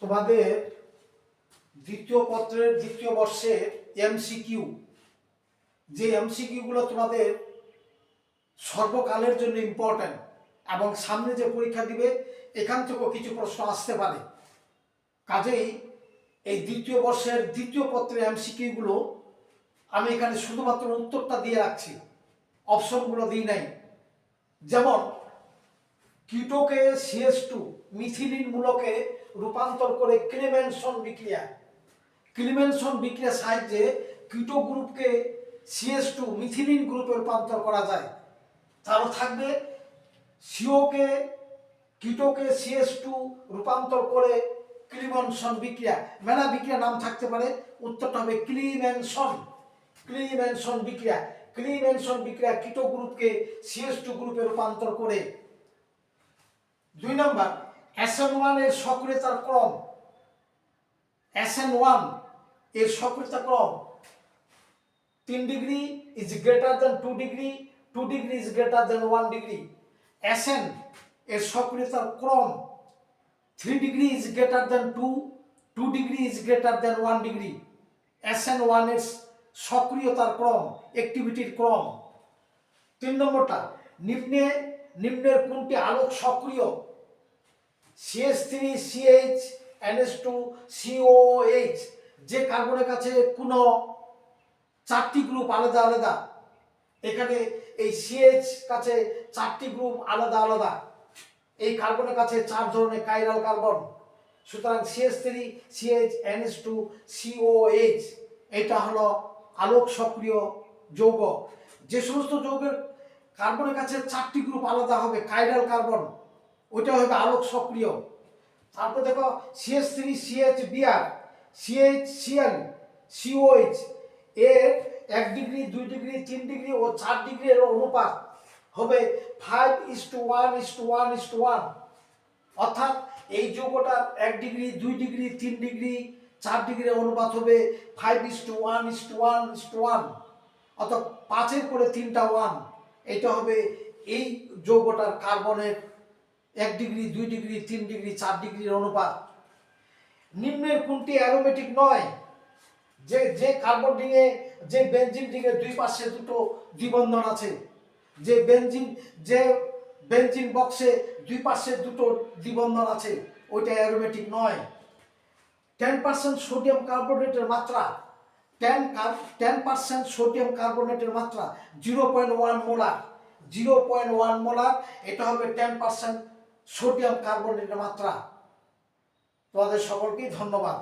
তোমাদের দ্বিতীয় পত্রের দ্বিতীয় বর্ষের এমসিকিউ, যে এমসিকিউগুলো তোমাদের সর্বকালের জন্য ইম্পর্ট্যান্ট এবং সামনে যে পরীক্ষা দিবে এখান থেকেও কিছু প্রশ্ন আসতে পারে। কাজেই এই দ্বিতীয় বর্ষের দ্বিতীয় পত্রের এমসিকিউগুলো আমি এখানে শুধুমাত্র উত্তরটা দিয়ে রাখছি, অপশনগুলো দিই নাই। যেমন কিটোকে CH2 মিথিলিন মূলকে রূপান্তর করে ক্লেমেনসন বিক্রিয়া সাহায্যে কিটো গ্রুপকে CH2 মিথিলিন গ্রুপে রূপান্তর করা যায়। তারও থাকবে কিটোকে CH2 রূপান্তর করে ক্লিমেনসন বিক্রিয়া, মেলা বিক্রিয়া নাম থাকতে পারে, উত্তরটা হবে ক্লিমেনসন বিক্রিয়া কিটো গ্রুপকে CH2 গ্রুপে রূপান্তর করে। 2 নম্বর SN1 এর সক্রিয়তার ক্রম, SN1 এর সক্রিয়তা ক্রম 3 degree is greater than 2 degree, 2 degree is greater than 1 degree. SN এর সক্রিয়তার ক্রম 3 degree is greater than 2, 2 degree is greater than 1 degree. SN1 এর সক্রিয়তার ক্রম, অ্যাক্টিভিটির ক্রম। 3 নম্বরটা নিম্নের কোনটি আলোক সক্রিয়? CH3CH NH2COOH, যে কার্বনের কাছে কোনো 4টি গ্রুপ আলাদা আলাদা, এখানে এই CH কাছে 4টি গ্রুপ আলাদা আলাদা, এই কার্বনের কাছে 4 ধরনের কাইরাল কার্বন, সুতরাং CH3CH NH2COOH এটা হলো আলোক সক্রিয় যৌগ। যে সমস্ত যৌগের কার্বনের কাছে 4টি গ্রুপ আলাদা হবে কাইরাল কার্বন, ওইটা হবে আলোক সক্রিয়। তারপর দেখো CH3CHBr CHCl COH এর 1 ডিগ্রি 2 ডিগ্রি 3 ডিগ্রি ও 4 ডিগ্রি এর অনুপাত হবে 5:1:1:1, অর্থাৎ এই যৌগটার 1 ডিগ্রি 2 ডিগ্রি 3 ডিগ্রি 4 ডিগ্রির অনুপাত হবে 5:1:1:1, অর্থাৎ 5-এর পরে 3টা 1। এটা হবে এই যৌগটার কার্বনের 1 ডিগ্রি 2 ডিগ্রি 3 ডিগ্রি 4 ডিগ্রির অনুপাত। নিম্নের কোনটি অ্যারোমেটিক নয়? যে কার্বন রিংয়ে, যে বেনজিন রিংয়ে দুই পাশে দুটো দ্বিবন্ধন আছে, যে বেনজিন বক্সে দুই পাশে দুটো দ্বিবন্ধন আছে, ওইটা অ্যারোমেটিক নয়। 10% সোডিয়াম কার্বনেটের মাত্রা 10% সোডিয়াম কার্বনেটের মাত্রা 0.1 মোলার, 0.1 মোলার, এটা হবে 10% সোডিয়াম কার্বনেটের মাত্রা। তোমাদের সকলকেই ধন্যবাদ।